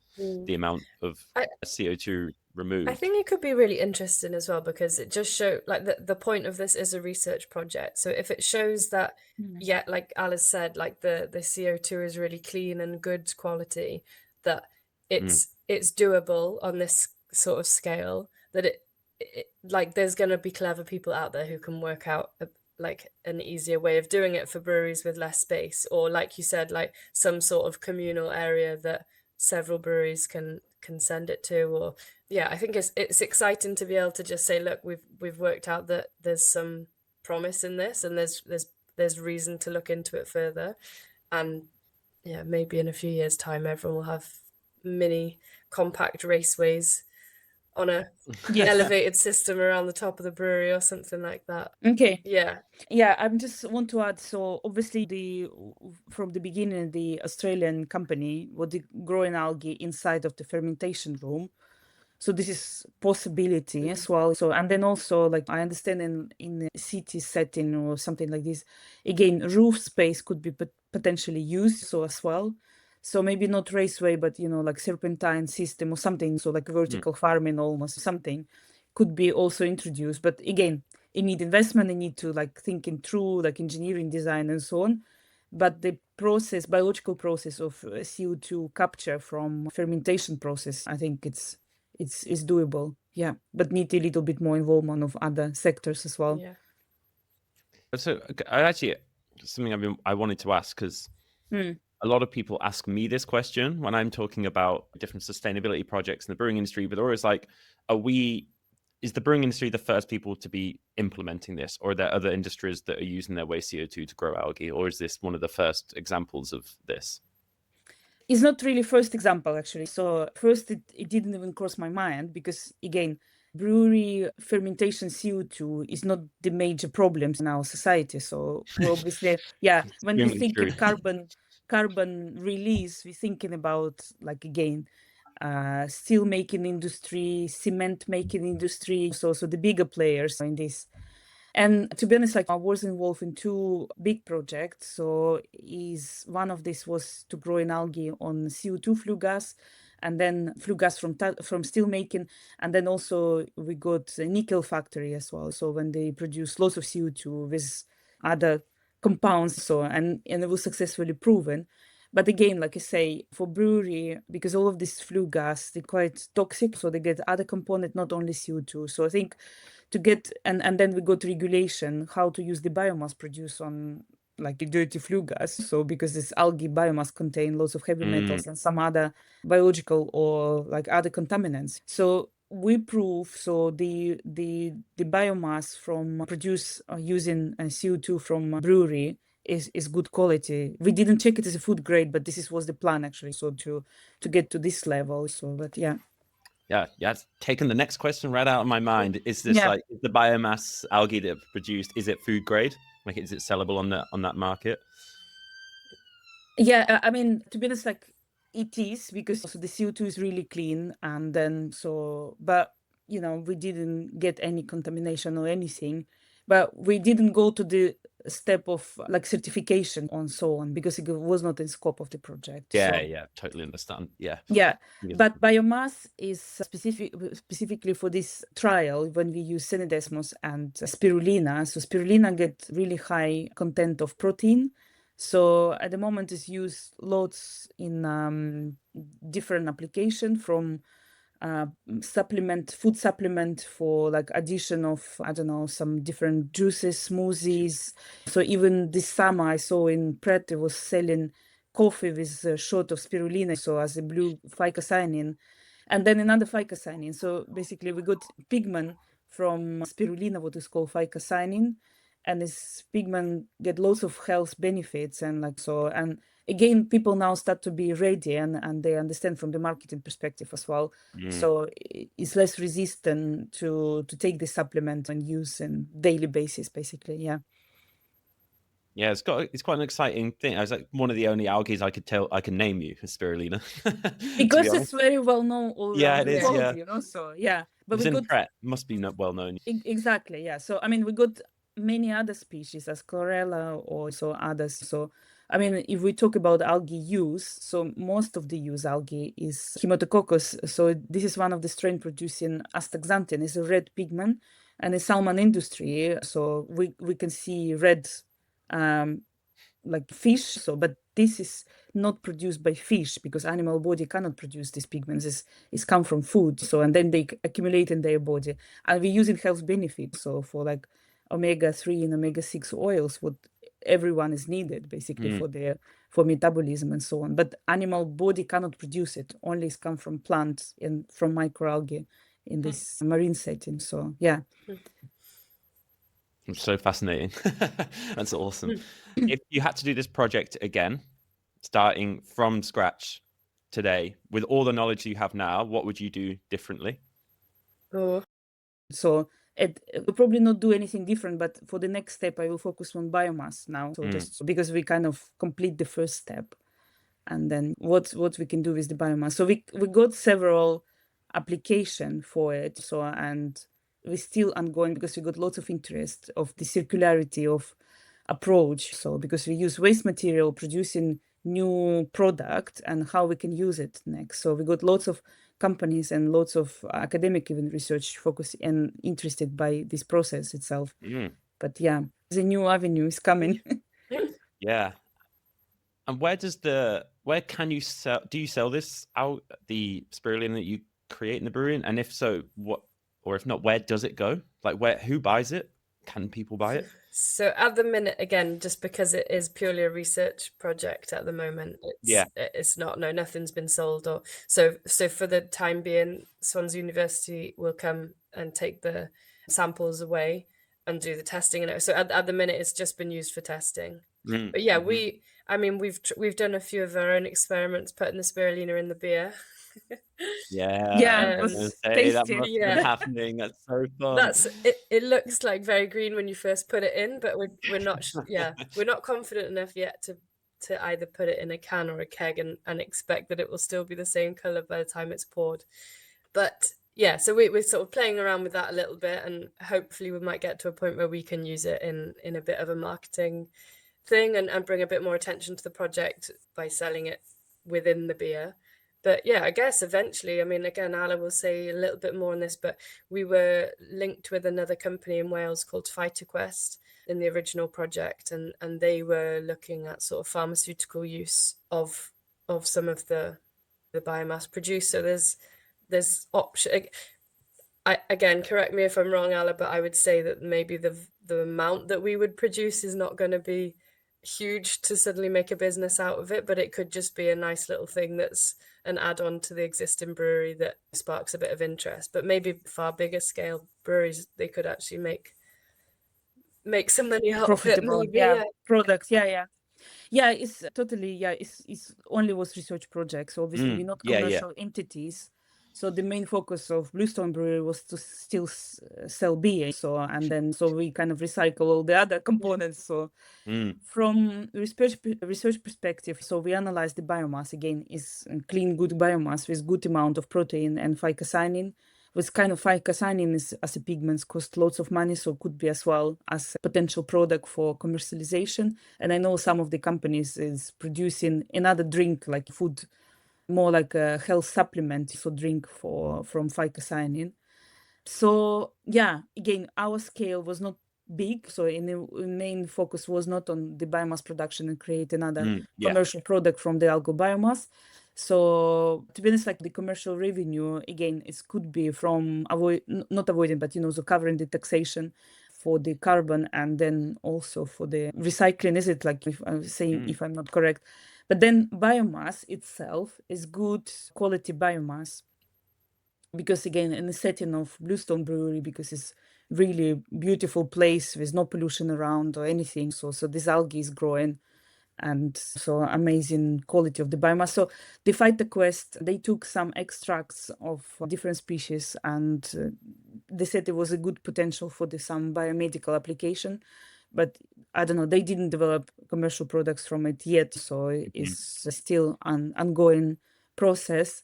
amount of CO2 removed. I think it could be really interesting as well, because it just show like the point of this is a research project. So if it shows that, yeah, like Alice said, like the CO2 is really clean and good quality, that it's doable on this sort of scale, that it like there's going to be clever people out there who can work out like an easier way of doing it for breweries with less space, or like you said, like some sort of communal area that several breweries can send it to. Or yeah, I think it's exciting to be able to just say, look, we've worked out that there's some promise in this, and there's reason to look into it further. And yeah, maybe in a few years' time everyone will have mini compact raceways on a Yes. elevated system around the top of the brewery or something like that. Okay. Yeah. Yeah, I just want to add. So obviously, from the beginning, the Australian company was growing algae inside of the fermentation room. So this is possibility as well. So and then also like I understand in a city setting or something like this, again roof space could be potentially used so as well. So maybe not raceway, but like serpentine system or something. So like vertical farming almost something could be also introduced. But again, it need investment. It need to like thinking through like engineering design and so on. But the biological process of CO2 capture from fermentation process, I think it's doable. Yeah, but need a little bit more involvement of other sectors as well. Yeah. So I actually something I wanted to ask, because a lot of people ask me this question when I'm talking about different sustainability projects in the brewing industry, but they're always like, is the brewing industry the first people to be implementing this, or are there other industries that are using their waste CO2 to grow algae, or is this one of the first examples of this? It's not really first example actually. So first it didn't even cross my mind, because again, brewery fermentation CO2 is not the major problems in our society. So we're obviously, yeah, when we Extremely think true. in carbon release, we're thinking about like again, steel making industry, cement making industry. So the bigger players in this. And to be honest, like I was involved in two big projects. So one of this was to grow an algae on CO2 flue gas, and then flue gas from steel making, and then also we got a nickel factory as well. So when they produce lots of CO2 with other compounds, so and it was successfully proven. But again, like I say, for brewery, because all of this flue gas, they're quite toxic, so they get other component, not only CO2. So I think to get and then we got regulation how to use the biomass produced on like the dirty flue gas. So because this algae biomass contain lots of heavy metals and some other biological or like other contaminants. So we prove so the biomass from produce using CO2 from brewery is good quality. We didn't check it as a food grade, but this was the plan actually. So to get to this level. So but yeah. Yeah, it's taken the next question right out of my mind. Is this Yeah. like is the biomass algae that produced, is it food grade? Like, is it sellable on that market? Yeah, I mean, to be honest, like it is because so the CO2 is really clean, and then so, but we didn't get any contamination or anything, but we didn't go to the step of like certification and so on because it was not in scope of the project. Yeah, So yeah, totally understand. Yeah. yeah, but biomass is specifically for this trial when we use Senedesmos and spirulina. So spirulina get really high content of protein. So at the moment it's used lots in different application from food supplement for like addition of, I don't know, some different juices, smoothies. So even this summer I saw in Pret, it was selling coffee with a shot of spirulina, so as a blue phycocyanin, and then another phycocyanin. So basically we got pigment from spirulina, what is called phycocyanin, and this pigment get lots of health benefits and like so. And again, people now start to be ready and they understand from the marketing perspective as well. So it's less resistant to take the supplement and use on daily basis, basically. Yeah. Yeah, it's quite an exciting thing. I was like one of the only algae I can name you is spirulina. To be Because it's honest. very well known all Yeah, around it the is. world, Yeah, so yeah. But it's we in got Pret. Must be well known. exactly, yeah. So I mean we got many other species as chlorella or so others. So I mean if we talk about algae use, so most of the use algae is Haematococcus. So this is one of the strain producing astaxanthin. It's a red pigment and the salmon industry. So we can see red um like fish. So but this is not produced by fish because animal body cannot produce these pigments. It's come from food. So and then they accumulate in their body and we use it health benefits. So for like omega-3 and omega-6 oils, what everyone is needed basically for metabolism and so on, but animal body cannot produce it. Only it's come from plants and from microalgae in this marine setting. So yeah. It's so fascinating. That's awesome. If you had to do this project again, starting from scratch today, with all the knowledge you have now, what would you do differently? Oh, So it will probably not do anything different, but for the next step, I will focus on biomass now. So just because we kind of complete the first step, and then what we can do with the biomass. So we got several application for it. So and we're still ongoing because we got lots of interest of the circularity of approach. So because we use waste material producing new product and how we can use it next. So we got lots of companies and lots of academic even research focused and interested by this process itself. But yeah, the new avenue is coming. Yeah. And where can you sell? Do you sell this out, the spirulina that you create in the brewery? And if so, what, or if not, where does it go? Like who buys it? Can people buy it? so at the minute, again, just because it is purely a research project at the moment, Yeah. it's not, no, nothing's been sold. Or so for the time being, Swansea University will come and take the samples away and do the testing. And so at the minute, it's just been used for testing. But yeah, we've done a few of our own experiments, putting the spirulina in the beer. Yeah, Yeah, I it was gonna was say that tasty. must have been happening. That's so fun. That's it. It looks like very green when you first put it in, but we're not we're not confident enough yet to either put it in a can or a keg and expect that it will still be the same color by the time it's poured. But yeah, so we're sort of playing around with that a little bit, and hopefully we might get to a point where we can use it in a bit of a marketing thing, and bring a bit more attention to the project by selling it within the beer. But yeah, I guess eventually, I mean, again, Alla will say a little bit more on this, but we were linked with another company in Wales called PhytoQuest in the original project, and they were looking at sort of pharmaceutical use of some of the biomass produced. So there's option. Again, correct me if I'm wrong, Alla, but I would say that maybe the amount that we would produce is not going to be huge to suddenly make a business out of it, but it could just be a nice little thing that's an add-on to the existing brewery that sparks a bit of interest. But maybe far bigger scale breweries, they could actually make some money out of it, Profitable, maybe. yeah, Yeah. products, yeah, it's totally, it's only was research projects. So obviously we're not Yeah, yeah. commercial entities, so the main focus of Bluestone Brewery was to still sell beer. So and then so we kind of recycle all the other components. So Mm, from research perspective, so we analyze the biomass. Again, is clean, good biomass with good amount of protein and phycocyanin. With kind of phycocyanin is as a pigment cost lots of money, so could be as well as a potential product for commercialization. And I know some of the companies is producing another drink like food, more like a health supplement, so drink for from phycocyanin. So yeah, again, our scale was not big. So in the main focus was not on the biomass production and create another yeah. commercial product from the algal biomass. So to be honest, like the commercial revenue, again, it could be from not avoiding, but so covering the taxation for the carbon and then also for the recycling. Is it like if I'm saying Mm, if I'm not correct? But then biomass itself is good quality biomass because again in the setting of Bluestone Brewery, because it's really beautiful place with no pollution around or anything, so this algae is growing and so amazing quality of the biomass. So the PhytoQuest, they took some extracts of different species and they said there was a good potential for some biomedical application, but I don't know, they didn't develop commercial products from it yet, so mhm, it's still an ongoing process.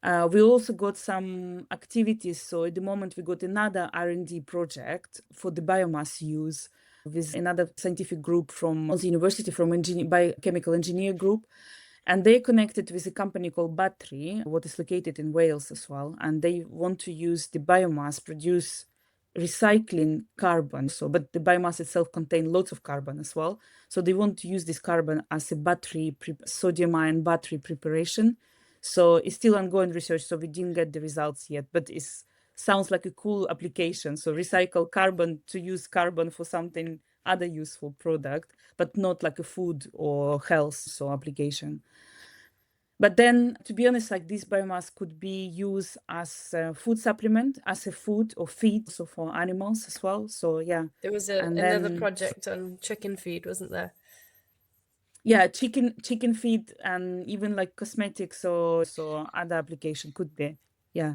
We also got some activities. So at the moment, we got another R&D project for the biomass use with another scientific group from the university, from biochemical engineer group. And they connected with a company called Battery, what is located in Wales as well. And they want to use the biomass, produce recycling carbon. So, but the biomass itself contains lots of carbon as well. So they want to use this carbon as a battery, sodium ion battery preparation. So it's still ongoing research, so we didn't get the results yet, but it sounds like a cool application. So recycle carbon to use carbon for something other useful product, but not like a food or health so application. But then, to be honest, like this biomass could be used as a food supplement, as a food or feed, so for animals as well. So yeah, There was and another then project on chicken feed, wasn't there? yeah, chicken feed and even like cosmetics or so other application could be. Yeah,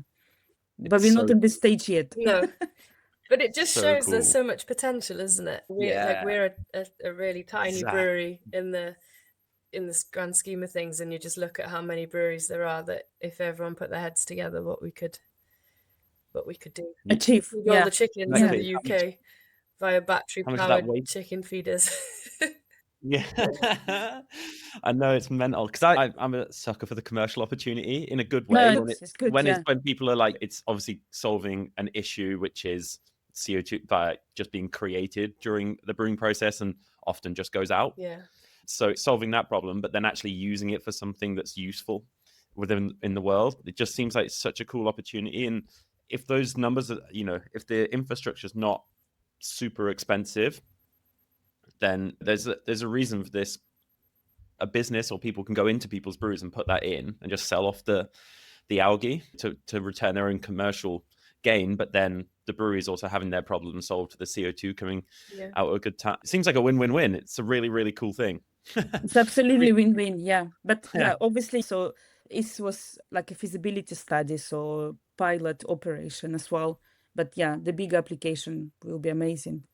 but it's we're not so at this stage yet. No. But it just so shows there's cool. so much potential, isn't it? Yeah, We're a really tiny exactly. brewery in this grand scheme of things, and you just look at how many breweries there are, that if everyone put their heads together, what we could do. Achieve. Feed all Yeah, the chickens in yeah. the Exactly. UK via battery How much of that powered waste? chicken feeders. Yeah. I know it's mental because I'm a sucker for the commercial opportunity in a good No, way. it's good. Yeah, When people are like, it's obviously solving an issue, which is CO2 by just being created during the brewing process and often just goes out. Yeah. So solving that problem, but then actually using it for something that's useful within in the world, it just seems like such a cool opportunity. And if those numbers are, if the infrastructure is not super expensive, then there's a reason for this. A business or people can go into people's breweries and put that in and just sell off the algae to return their own commercial gain, but then the breweries also having their problem solved to the CO2 coming Yeah. out at a good time. It seems like a win-win-win. It's a really, really cool thing. it's absolutely win-win. Yeah, but Yeah. yeah, obviously, so it was like a feasibility study, so pilot operation as well. But yeah, the big application will be amazing.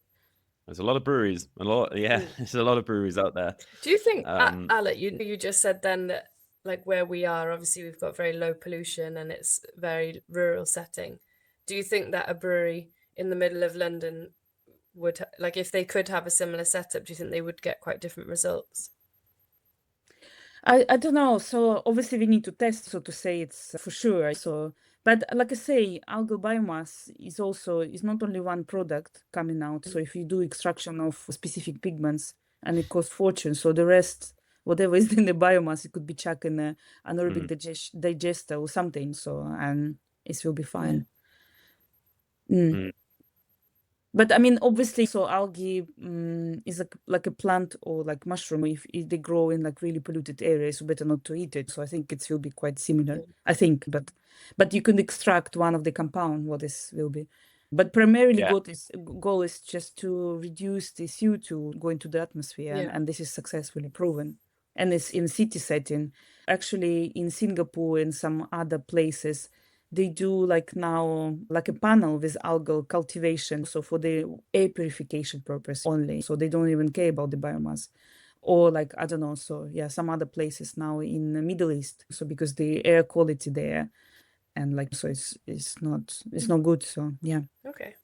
There's a lot of breweries, Mm. there's a lot of breweries out there. Do you think, Um, Alec, you just said then that like where we are, obviously we've got very low pollution and it's very rural setting. Do you think that a brewery in the middle of London would like if they could have a similar setup, do you think they would get quite different results? I don't know. So obviously we need to test, so to say it's for sure. So, but like I say, algal biomass is not only one product coming out. So if you do extraction of specific pigments and it costs fortune, so the rest, whatever is in the biomass, it could be chucked in a anaerobic Mm, digester or something. So and it will be Yeah. fine. Mm. mm, But I mean, obviously, so algae is like a plant or like mushroom. If they grow in like really polluted areas, so better not to eat it. So I think it will be quite similar. Yeah. I think, but you can extract one of the compound. What this will be, but primarily yeah. goal is just to reduce the CO2 going to the atmosphere, Yeah. and this is successfully proven. And it's in city setting. Actually, in Singapore and some other places, they do like now like a panel with algal cultivation, so for the air purification purpose only, so they don't even care about the biomass. Or like I don't know, so yeah, some other places now in the Middle East, so because the air quality there and like so it's not good, so yeah. Okay.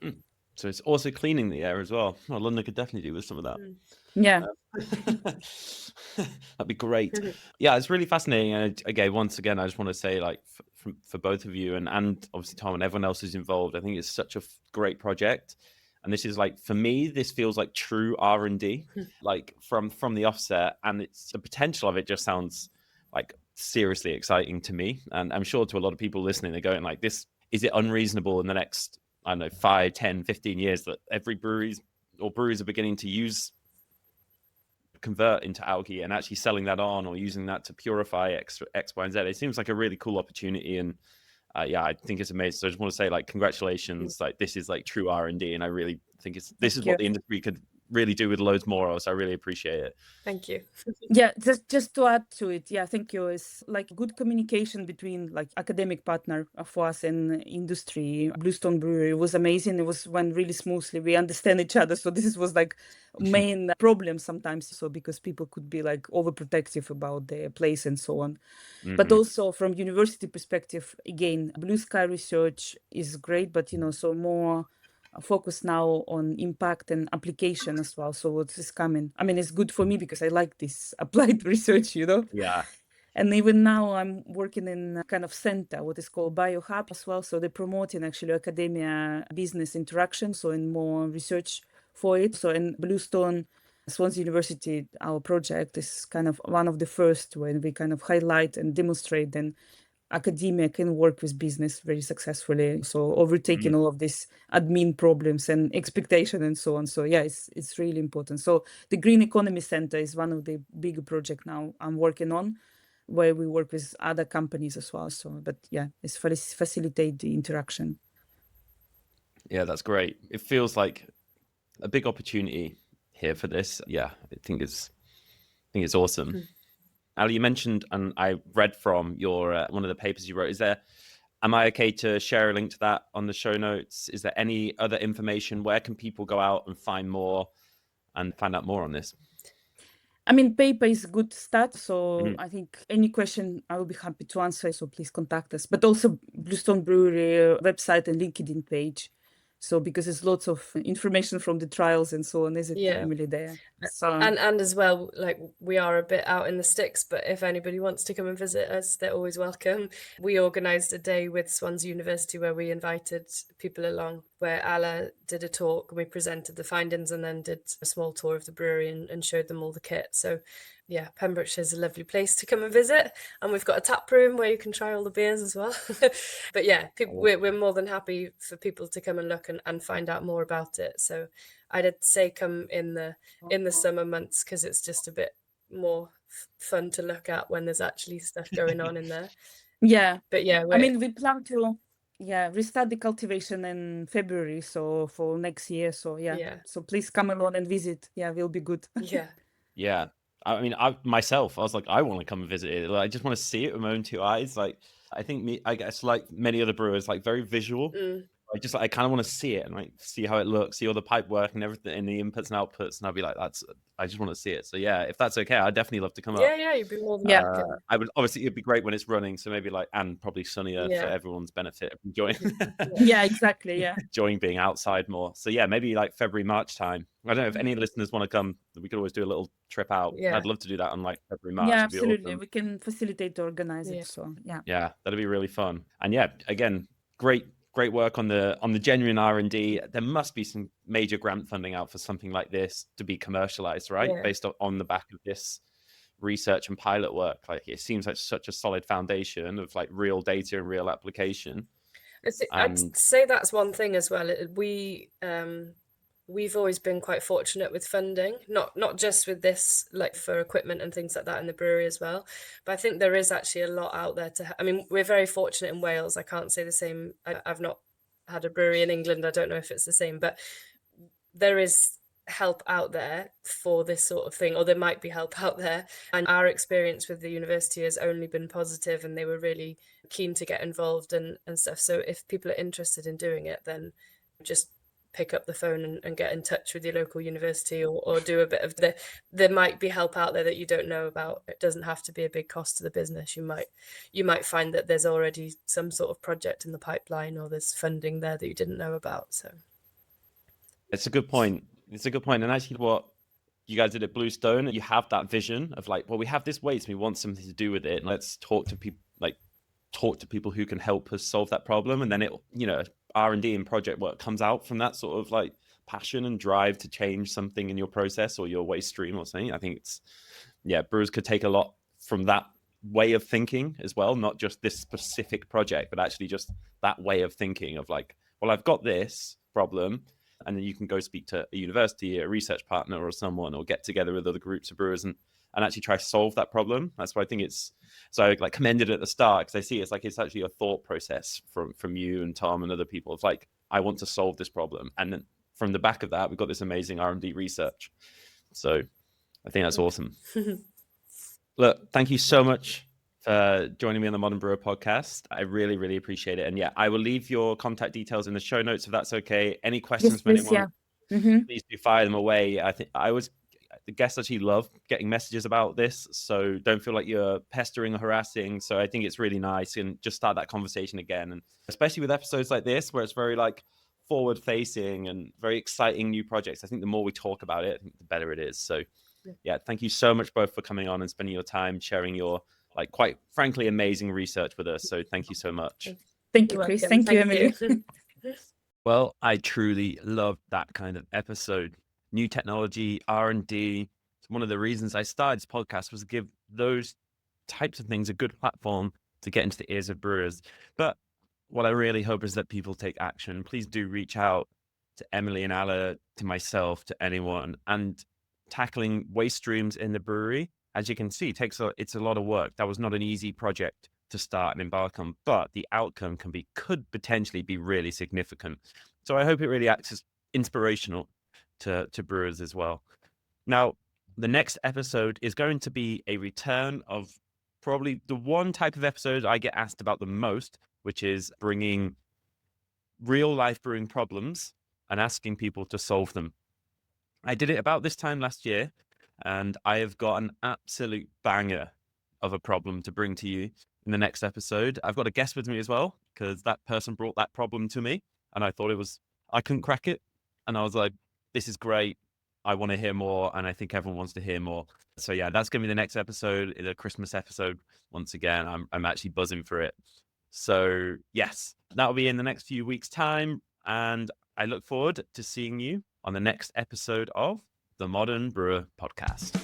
Mm. So it's also cleaning the air as well. Well, London could definitely do with some of that. Mm. Yeah. That'd be great. Yeah, it's really fascinating. And again, once again, I just want to say, like, for both of you and obviously Tom and everyone else who's involved, I think it's such a great project. And this is like, for me, this feels like true R&D, like from the offset. And it's the potential of it just sounds like seriously exciting to me. And I'm sure to a lot of people listening, they're going like, this, is it unreasonable in the next, I don't know, 5, 10, 15 years that every breweries are beginning to convert into algae and actually selling that on or using that to purify X, Y, and Z. It seems like a really cool opportunity, and yeah, I think it's amazing. So I just want to say, like, congratulations! Like, this is like true R&D, and I really think this is Thank what you. the industry could really do with loads more of. So I really appreciate it. Thank you. Yeah, just to add to it, yeah, thank you. It's like good communication between like academic partner for us and industry. Bluestone Brewery was amazing. It was went really smoothly. We understand each other. So this was like main problem sometimes. So because people could be like overprotective about their place and so on. But Mm-hmm. also from university perspective, again, blue sky research is great, but so more focus now on impact and application as well. So what is coming? I mean, it's good for me because I like this applied research. Yeah. And even now I'm working in a kind of center, what is called BioHub as well. So they're promoting actually academia business interaction, so in more research for it. So in Bluestone, Swansea University, our project is kind of one of the first when we kind of highlight and demonstrate then academia can work with business very successfully. So overtaking Mm. all of these admin problems and expectation and so on. So yeah, it's really important. So the Green Economy Center is one of the big project now I'm working on, where we work with other companies as well. So, but yeah, it's facilitate the interaction. Yeah, that's great. It feels like a big opportunity here for this. Yeah, I think it's awesome. Ali, you mentioned, and I read from your one of the papers you wrote. Am I okay to share a link to that on the show notes? Is there any other information? Where can people go out and find more and find out more on this? I mean, paper is a good start. So Mhm. I think any question I will be happy to answer. So please contact us. But also Bluestone Brewery website and LinkedIn page. So because there's lots of information from the trials and so on, is it Yeah. really there? So And as well, like we are a bit out in the sticks, but if anybody wants to come and visit us, they're always welcome. We organised a day with Swansea University where we invited people along, where Alla did a talk and we presented the findings and then did a small tour of the brewery and showed them all the kit. So yeah, Pembrokeshire is a lovely place to come and visit, and we've got a tap room where you can try all the beers as well. But yeah, we're more than happy for people to come and look and find out more about it. So I'd say come in the summer months because it's just a bit more fun to look at when there's actually stuff going on in there. yeah, But yeah, I mean, we plan to restart the cultivation in February, so for next year. So yeah, yeah, so please come along and visit. Yeah, will be good. yeah, Yeah. I mean, I was like, I want to come and visit it. Like, I just want to see it with my own two eyes. Like, I guess, like many other brewers, like very visual. mm, I kind of want to see it and like see how it looks, see all the pipe work and everything, and the inputs and outputs, and I'll be like, I just want to see it. So yeah, if that's okay, I'd definitely love to come up. Yeah, you'd be more than Yeah. welcome. I would obviously, it'd be great when it's running, so maybe like, and probably sunnier for Yeah. everyone's benefit of enjoying Yeah, exactly. Yeah. enjoying being outside more. So yeah, maybe like February, March time. I don't know if any listeners want to come. We could always do a little trip out. Yeah. I'd love to do that on like February, March. Yeah, It'd be absolutely. awesome. We can facilitate to organize Yeah. it. So yeah. Yeah, that'd be really fun. And yeah, again, great work on the genuine R&D. There must be some major grant funding out for something like this to be commercialized, right? Yeah. Based on the back of this research and pilot work. Like it seems like such a solid foundation of like real data and real application. I'd say that's one thing as well. We've always been quite fortunate with funding, not just with this, like for equipment and things like that in the brewery as well. But I think there is actually a lot out there I mean, we're very fortunate in Wales. I can't say the same. I've not had a brewery in England. I don't know if it's the same, but there is help out there for this sort of thing, or there might be help out there. And our experience with the university has only been positive, and they were really keen to get involved and stuff. So if people are interested in doing it, then just pick up the phone and get in touch with your local university, or do a bit of there might be help out there that you don't know about. It doesn't have to be a big cost to the business. You might find that there's already some sort of project in the pipeline, or there's funding there that you didn't know about. So it's a good point. And actually what you guys did at Bluestone, you have that vision of like, well, we have this waste, we want something to do with it, and let's talk to people who can help us solve that problem. And then it, R&D and project work comes out from that sort of like passion and drive to change something in your process or your waste stream or something. I think brewers could take a lot from that way of thinking as well, not just this specific project, but actually just that way of thinking of like, well, I've got this problem, and then you can go speak to a university, a research partner or someone, or get together with other groups of brewers and actually try to solve that problem. That's why I think it's so like commended at the start, because I see it's actually a thought process from you and Tom and other people. It's like, I want to solve this problem, and then from the back of that, we've got this amazing R&D research. So I think that's awesome. Look, thank you so much for joining me on the Modern Brewer podcast. I really, really appreciate it. And yeah, I will leave your contact details in the show notes if that's okay. Any questions from anyone, please do fire them away. I think the guests actually love getting messages about this, so don't feel like you're pestering or harassing. So I think it's really nice, and just start that conversation again. And especially with episodes like this, where it's very like forward facing and very exciting new projects, I think the more we talk about it, I think the better it is. So yeah, thank you so much both for coming on and spending your time sharing your like quite frankly amazing research with us. So thank you so much. Thank you, Chris. Thank you, Emily. Well, I truly loved that kind of episode. New technology, R&D. One of the reasons I started this podcast was to give those types of things a good platform to get into the ears of brewers. But what I really hope is that people take action. Please do reach out to Emily and Alla, to myself, to anyone. And tackling waste streams in the brewery, as you can see, it's a lot of work. That was not an easy project to start and embark on, but the outcome could potentially be really significant. So I hope it really acts as inspirational to brewers as well. Now, the next episode is going to be a return of probably the one type of episode I get asked about the most, which is bringing real life brewing problems and asking people to solve them. I did it about this time last year, and I have got an absolute banger of a problem to bring to you in the next episode. I've got a guest with me as well, because that person brought that problem to me, and I thought I couldn't crack it. And I was like, this is great. I want to hear more, and I think everyone wants to hear more. So yeah, that's going to be the next episode, the Christmas episode. Once again, I'm actually buzzing for it. So yes, that'll be in the next few weeks' time, and I look forward to seeing you on the next episode of the Modern Brewer Podcast.